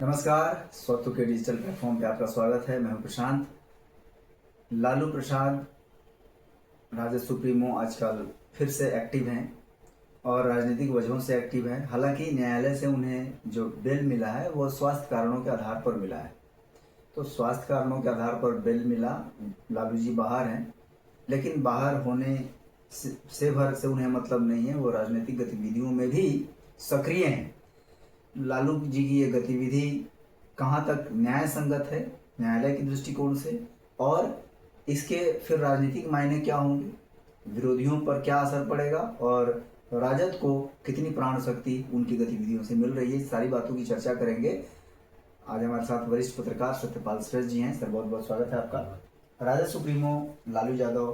नमस्कार, स्वत्व के डिजिटल प्लेटफॉर्म पे आपका स्वागत है। मैं हूं प्रशांत। लालू प्रसाद राजद सुप्रीमो आजकल फिर से एक्टिव हैं और राजनीतिक वजहों से एक्टिव हैं। हालांकि न्यायालय से उन्हें जो बेल मिला है वो स्वास्थ्य कारणों के आधार पर मिला है। तो स्वास्थ्य कारणों के आधार पर बेल मिला, लालू जी बाहर हैं, लेकिन बाहर होने से भर से उन्हें मतलब नहीं है। वो राजनीतिक गतिविधियों में भी सक्रिय हैं। लालू जी की ये गतिविधि कहाँ तक न्याय संगत है न्यायालय की दृष्टिकोण से, और इसके फिर राजनीतिक मायने क्या होंगे, विरोधियों पर क्या असर पड़ेगा और राजद को कितनी प्राण शक्ति उनकी गतिविधियों से मिल रही है, सारी बातों की चर्चा करेंगे। आज हमारे साथ वरिष्ठ पत्रकार सत्यपाल श्रेष्ठ जी हैं। सर, बहुत बहुत स्वागत है आपका। राजद सुप्रीमो लालू यादव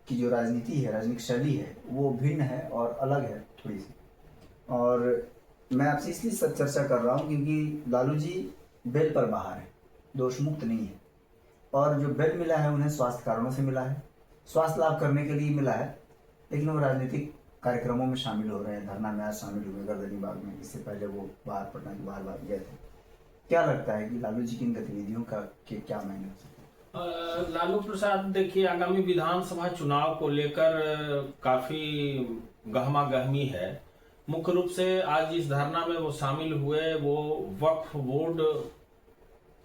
की जो राजनीति है, राजनीतिक शैली है, वो भिन्न है और अलग है थोड़ी सी, और मैं आपसे इसलिए सब चर्चा कर रहा हूँ क्योंकि लालू जी बेल पर बाहर है, दोष मुक्त नहीं है, और जो बेल मिला है उन्हें स्वास्थ्य कारणों से मिला है, स्वास्थ्य लाभ करने के लिए मिला है, लेकिन वो राजनीतिक कार्यक्रमों में शामिल हो रहे हैं। धरना में आज शामिल हुए गर्दनी बाग में, इससे पहले वो बाहर पटना के बाहर गए थे। क्या लगता है कि लालू जी की इन गतिविधियों का क्या मायने हो सकता है? लालू प्रसाद देखिए, आगामी विधानसभा चुनाव को लेकर काफी गहमा गहमी है। मुख्य रूप से आज इस धरना में वो शामिल हुए, वो वक्फ बोर्ड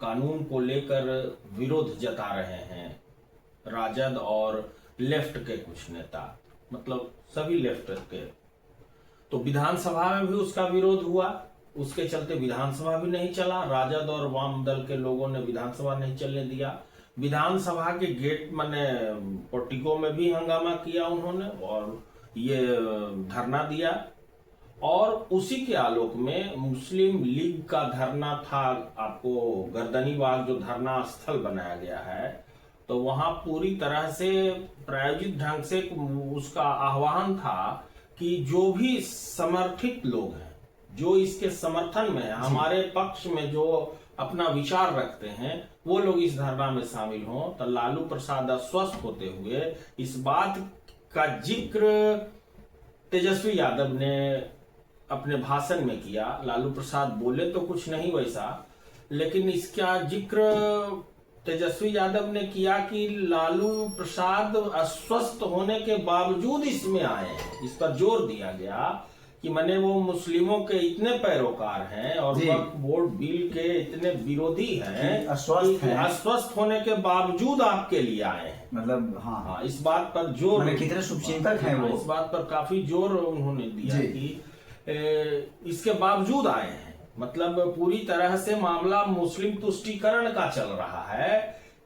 कानून को लेकर विरोध जता रहे हैं। राजद और लेफ्ट के कुछ नेता, मतलब सभी लेफ्ट के, तो विधानसभा में भी उसका विरोध हुआ। उसके चलते विधानसभा भी नहीं चला। राजद और वाम दल के लोगों ने विधानसभा नहीं चलने दिया। विधानसभा के गेट माने पोर्टिको में भी हंगामा किया उन्होंने और ये धरना दिया। और उसी के आलोक में मुस्लिम लीग का धरना था। आपको गर्दनी बाग जो धरना स्थल बनाया गया है, तो वहां पूरी तरह से प्रायोजित ढंग से उसका आह्वान था कि जो भी समर्थित लोग हैं, जो इसके समर्थन में है, हमारे पक्ष में जो अपना विचार रखते हैं, वो लोग इस धरना में शामिल हों। तो लालू प्रसाद अस्वस्थ होते हुए इस बात का जिक्र तेजस्वी यादव ने अपने भाषण में किया। लालू प्रसाद बोले तो कुछ नहीं वैसा, लेकिन इसका जिक्र तेजस्वी यादव ने किया कि लालू प्रसाद अस्वस्थ होने के बावजूद इसमें आए हैं। इस पर जोर दिया गया कि माने वो मुस्लिमों के इतने पैरोकार हैं और वक्फ बोर्ड बिल के इतने विरोधी हैं, अस्वस्थ होने के बावजूद आपके लिए आए हैं। मतलब हाँ, इस बात पर जोर, कितने शुभचिंतक हैं वो, इस बात पर काफी जोर उन्होंने दिया कि इसके बावजूद आए हैं। मतलब पूरी तरह से मामला मुस्लिम तुष्टीकरण का चल रहा है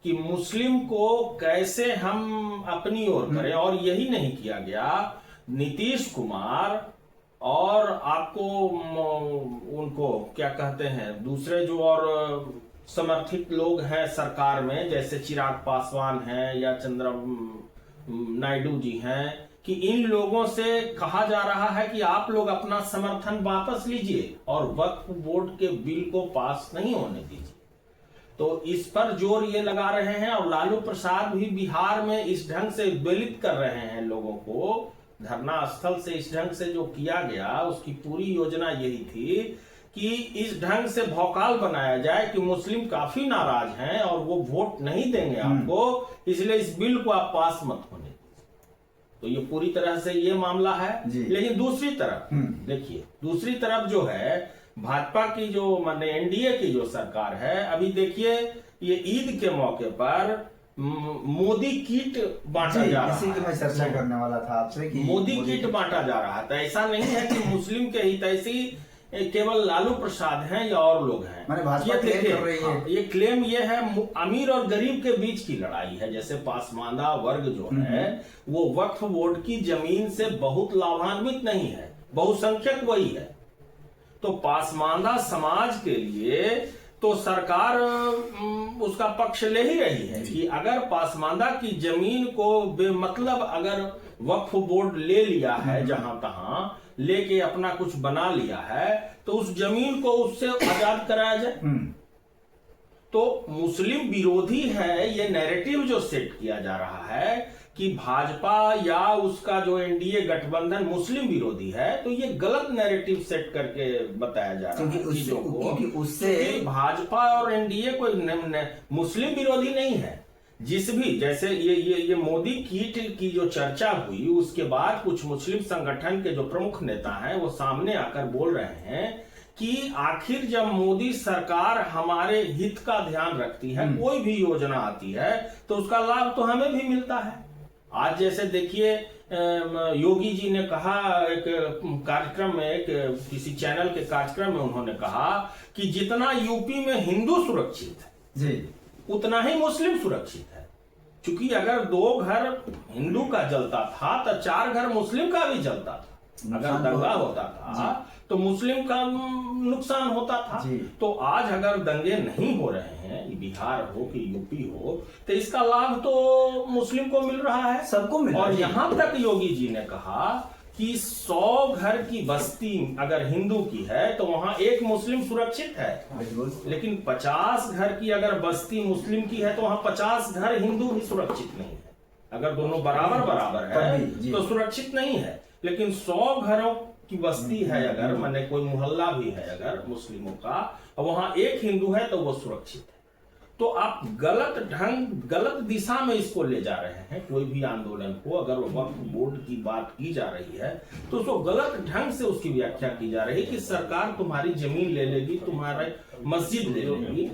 कि मुस्लिम को कैसे हम अपनी ओर करें। और यही नहीं किया गया। नीतीश कुमार और आपको उनको क्या कहते हैं, दूसरे जो और समर्थित लोग हैं सरकार में, जैसे चिराग पासवान हैं या चंद्रबाबू नायडू जी हैं, कि इन लोगों से कहा जा रहा है कि आप लोग अपना समर्थन वापस लीजिए और वक्फ बोर्ड के बिल को पास नहीं होने दीजिए। तो इस पर जोर ये लगा रहे हैं। और लालू प्रसाद भी बिहार में इस ढंग से उद्वेलित कर रहे हैं लोगों को। धरना स्थल से इस ढंग से जो किया गया, उसकी पूरी योजना यही थी कि इस ढंग से भौकाल बनाया जाए कि मुस्लिम काफी नाराज हैं और वो वोट नहीं देंगे आपको, इसलिए इस बिल को आप पास मत होने। तो ये पूरी तरह से ये मामला है। लेकिन दूसरी तरफ देखिए, दूसरी तरफ जो है भाजपा की जो माने एनडीए की जो सरकार है, अभी देखिए ये ईद के मौके पर मोदी किट बांटा जा रहा है। इसी की मैं चर्चा करने वाला था आपसे कि मोदी किट बांटा जा रहा था। ऐसा नहीं है कि मुस्लिम के हितैषी केवल लालू प्रसाद हैं या और लोग हैं। ये क्लेम ये है अमीर और गरीब के बीच की लड़ाई है। जैसे पासमानदा वर्ग जो है वो वक्फ बोर्ड की जमीन से बहुत लाभान्वित नहीं है, बहुसंख्यक वही है। तो पासमानदा समाज के लिए तो सरकार उसका पक्ष ले ही रही है कि अगर पासमानदा की जमीन को बेमतलब अगर वक्फ बोर्ड ले लिया है, जहां तहां लेके अपना कुछ बना लिया है, तो उस जमीन को उससे आजाद कराया जाए। तो मुस्लिम विरोधी है ये नैरेटिव जो सेट किया जा रहा है कि भाजपा या उसका जो एनडीए गठबंधन मुस्लिम विरोधी है, तो ये गलत नैरेटिव सेट करके बताया जा रहा है चीजों को। क्योंकि उससे भाजपा और एनडीए कोई मुस्लिम विरोधी नहीं है। जिस भी जैसे ये मोदी किट की जो चर्चा हुई, उसके बाद कुछ मुस्लिम संगठन के जो प्रमुख नेता हैं वो सामने आकर बोल रहे हैं कि आखिर जब मोदी सरकार हमारे हित का ध्यान रखती है, कोई भी योजना आती है तो उसका लाभ तो हमें भी मिलता है। आज जैसे देखिए योगी जी ने कहा एक कार्यक्रम में, किसी चैनल के कार्यक्रम में उन्होंने कहा कि जितना यूपी में हिंदू सुरक्षित है जी, उतना ही मुस्लिम सुरक्षित है। क्योंकि अगर 2 घर हिंदू का जलता था तो 4 घर मुस्लिम का भी जलता था। अगर दंगा होता था तो मुस्लिम का नुकसान होता था। तो आज अगर दंगे नहीं हो रहे हैं, बिहार हो कि यूपी हो, तो इसका लाभ तो मुस्लिम को मिल रहा है, सबको मिल रहा है। और यहां तक योगी जी ने कहा कि 100 घर की बस्ती अगर हिंदू की है तो वहां 1 मुस्लिम सुरक्षित है, लेकिन 50 घर की अगर बस्ती मुस्लिम की है तो वहां 50 घर हिंदू ही सुरक्षित नहीं है। अगर दोनों बराबर है तो सुरक्षित नहीं है। लेकिन 100 घरों की बस्ती है अगर, माने कोई मोहल्ला भी है अगर मुस्लिमों का, और वहां 1 हिंदू है तो वो सुरक्षित है। तो आप गलत दिशा में इसको ले जा रहे हैं। कोई भी आंदोलन को अगर वक्फ बोर्ड की बात की जा रही है तो उसको गलत ढंग से उसकी व्याख्या की जा रही है कि सरकार तुम्हारी जमीन ले लेगी, तुम्हारे मस्जिद ले लेगी।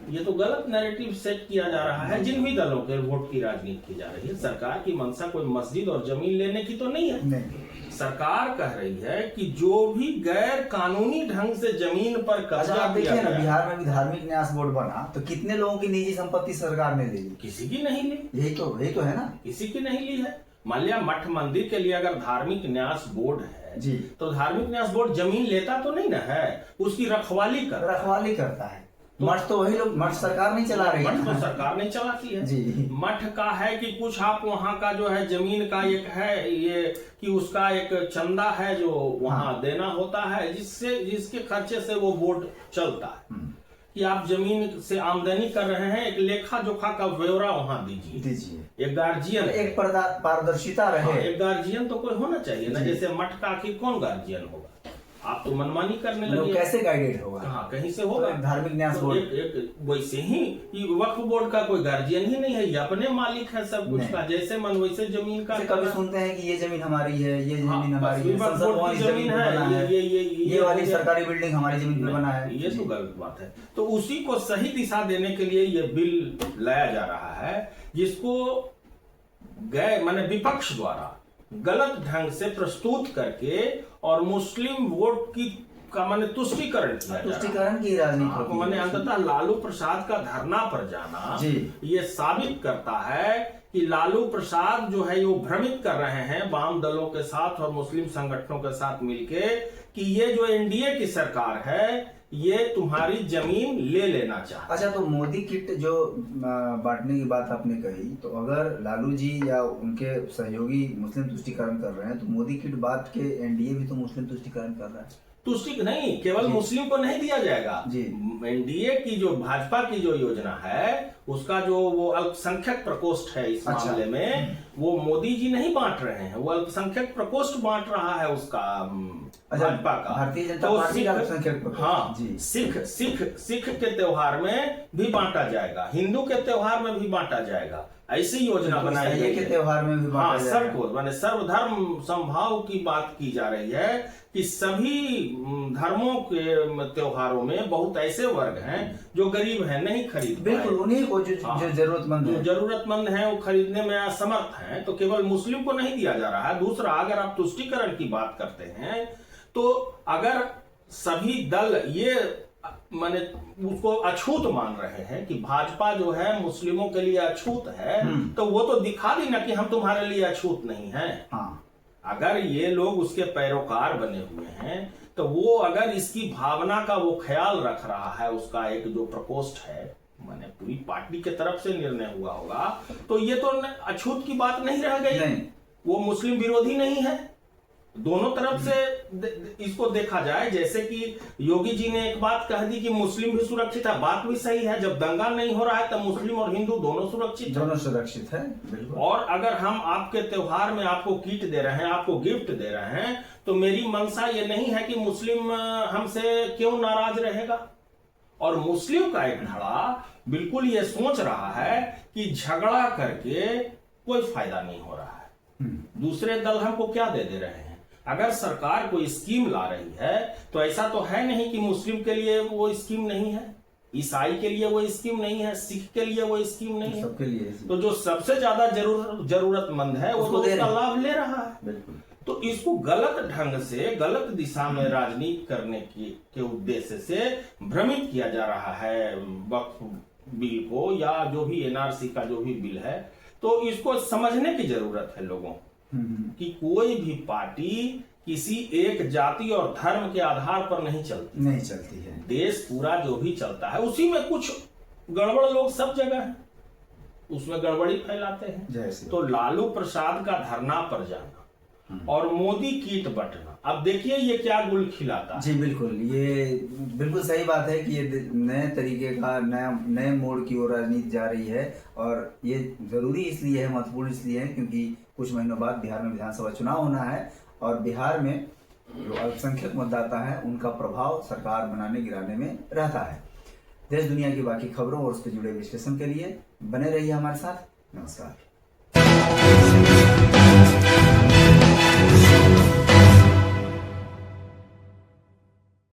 ये तो गलत नैरेटिव सेट किया जा रहा है। जिन भी दलों के वोट की राजनीति की जा रही है, सरकार की मंशा कोई मस्जिद और जमीन लेने की तो नहीं है। सरकार कह रही है कि जो भी गैर कानूनी ढंग से जमीन पर कब्जा किया गया, बिहार में भी धार्मिक न्यास बोर्ड बना तो कितने लोगों की निजी संपत्ति सरकार ने ले ली? किसी की नहीं ली। यही तो है ना, किसी की नहीं ली है। मान लिया मठ मंदिर के लिए अगर धार्मिक न्यास बोर्ड है जी, तो धार्मिक न्यास बोर्ड जमीन लेता तो नहीं ना है, उसकी रखवाली करता है। मठ तो वही लोग, मठ सरकार नहीं चला रही है। मठ तो सरकार नहीं चलाती है जी। मठ का है कि कुछ आप वहाँ का जो है जमीन का एक है ये कि उसका एक चंदा है जो वहाँ देना होता है, जिसके खर्चे से वो बोर्ड चलता है। कि आप जमीन से आमदनी कर रहे हैं, एक लेखा जोखा का ब्यौरा वहाँ दीजिए। एक गार्जियन, एक पारदर्शिता रहे। एक गार्जियन तो कोई होना चाहिए ना। जैसे मठ का आखिर कौन गार्जियन होगा? आप तो मनमानी करने लगे। कैसे गाइडेड होगा? हाँ, कहीं से होगा। धार्मिक न्यास बोर्ड एक वैसे ही वक्फ बोर्ड का कोई गार्जियन ही नहीं है, ये अपने मालिक है सब कुछ का, जैसे मन वैसे जमीन का। कभी सुनते हैं कि ये जमीन हमारी है, ये जमीन हमारी है, संसद वाली जमीन है, ये वाली सरकारी बिल्डिंग हमारी जमीन पर बना है। ये तो गलत बात है। तो उसी को सही दिशा देने के लिए ये बिल लाया जा रहा है, जिसको माने विपक्ष द्वारा गलत ढंग से प्रस्तुत करके और मुस्लिम वोट का माने तुष्टीकरण की राजनीति माने अंततः लालू प्रसाद का धरना पर जाना ये साबित करता है कि लालू प्रसाद जो है वो भ्रमित कर रहे हैं वाम दलों के साथ और मुस्लिम संगठनों के साथ मिलके कि ये जो एनडीए की सरकार है ये तुम्हारी जमीन ले लेना चाहता। अच्छा, तो मोदी किट जो बांटने की बात आपने कही, तो अगर लालू जी या उनके सहयोगी मुस्लिम तुष्टीकरण कर रहे हैं तो मोदी किट बात के एनडीए भी तो मुस्लिम तुष्टीकरण कर रहा है। तुष्टि नहीं, केवल मुस्लिम को नहीं दिया जाएगा। एनडीए की जो भाजपा की जो योजना है उसका जो वो अल्पसंख्यक प्रकोष्ठ है इस मामले में वो मोदी जी नहीं बांट रहे हैं, वो अल्पसंख्यक प्रकोष्ठ बांट रहा है उसका भाजपा का, भारतीय जनता पार्टी का अल्पसंख्यक प्रकोष्ठ। हाँ, सिख के त्योहार में भी बांटा जाएगा, हिंदू के त्योहार में भी बांटा जाएगा। ऐसी योजना बनाई गई है, त्योहार में भी हाँ, सबको माने सर्वधर्म समभाव की बात की जा रही है कि सभी धर्मों के त्योहारों में बहुत ऐसे वर्ग हैं जो गरीब हैं, नहीं खरीद, बिल्कुल उन्हीं को जो जरूरतमंद हैं वो खरीदने में असमर्थ हैं, तो केवल मुस्लिम को नहीं दिया जा रहा है। दूसरा, अगर आप तुष्टीकरण की बात करते हैं तो अगर सभी दल ये माने उसको अछूत मान रहे हैं कि भाजपा जो है मुस्लिमों के लिए अछूत है, तो वो तो दिखा दी ना कि हम तुम्हारे लिए अछूत नहीं है। अगर ये लोग उसके पैरोकार बने हुए हैं तो वो अगर इसकी भावना का वो ख्याल रख रहा है, उसका एक जो प्रकोष्ठ है माने पूरी पार्टी के तरफ से निर्णय हुआ होगा, तो ये तो अछूत की बात नहीं रह गई। वो मुस्लिम विरोधी नहीं है। दोनों तरफ से इसको देखा जाए। जैसे कि योगी जी ने एक बात कह दी कि मुस्लिम भी सुरक्षित है, बात भी सही है। जब दंगा नहीं हो रहा है तब मुस्लिम और हिंदू दोनों सुरक्षित है, बिल्कुल। और अगर हम आपके त्योहार में आपको किट दे रहे हैं, आपको गिफ्ट दे रहे हैं, तो मेरी मंशा ये नहीं है कि मुस्लिम हमसे क्यों नाराज रहेगा। और मुस्लिम का एक धड़ा बिल्कुल ये सोच रहा है कि झगड़ा करके कोई फायदा नहीं हो रहा है, दूसरे दल हमको क्या दे रहे हैं। अगर सरकार कोई स्कीम ला रही है तो ऐसा तो है नहीं कि मुस्लिम के लिए वो स्कीम नहीं है, ईसाई के लिए वो स्कीम नहीं है, सिख के लिए वो स्कीम नहीं है, सबके लिए। तो जो सबसे ज्यादा जरूरतमंद है वो तो उसका लाभ ले रहा है। बिल्कुल। तो इसको गलत ढंग से, गलत दिशा में राजनीति करने के उद्देश्य से भ्रमित किया जा रहा है वक्फ बिल को, या जो भी एनआरसी का जो भी बिल है। तो इसको समझने की जरूरत है लोगों कि कोई भी पार्टी किसी एक जाति और धर्म के आधार पर नहीं चलती है। देश पूरा जो भी चलता है उसी में कुछ गड़बड़ लोग सब जगह है, उसमें गड़बड़ी फैलाते हैं। तो लालू प्रसाद का धरना पर जाना और मोदी कीट बंटना, अब देखिए ये क्या गुल खिलाता है। जी बिल्कुल, ये बिल्कुल सही बात है कि ये नए तरीके का नए मोड़ की ओर राजनीति जा रही है। और ये जरूरी इसलिए है, महत्वपूर्ण इसलिए है क्योंकि कुछ महीनों बाद बिहार में विधानसभा चुनाव होना है और बिहार में जो अल्पसंख्यक मतदाता है उनका प्रभाव सरकार बनाने गिराने में रहता है। देश दुनिया की बाकी खबरों और उससे जुड़े विश्लेषण के लिए बने रहिए हमारे साथ। नमस्कार।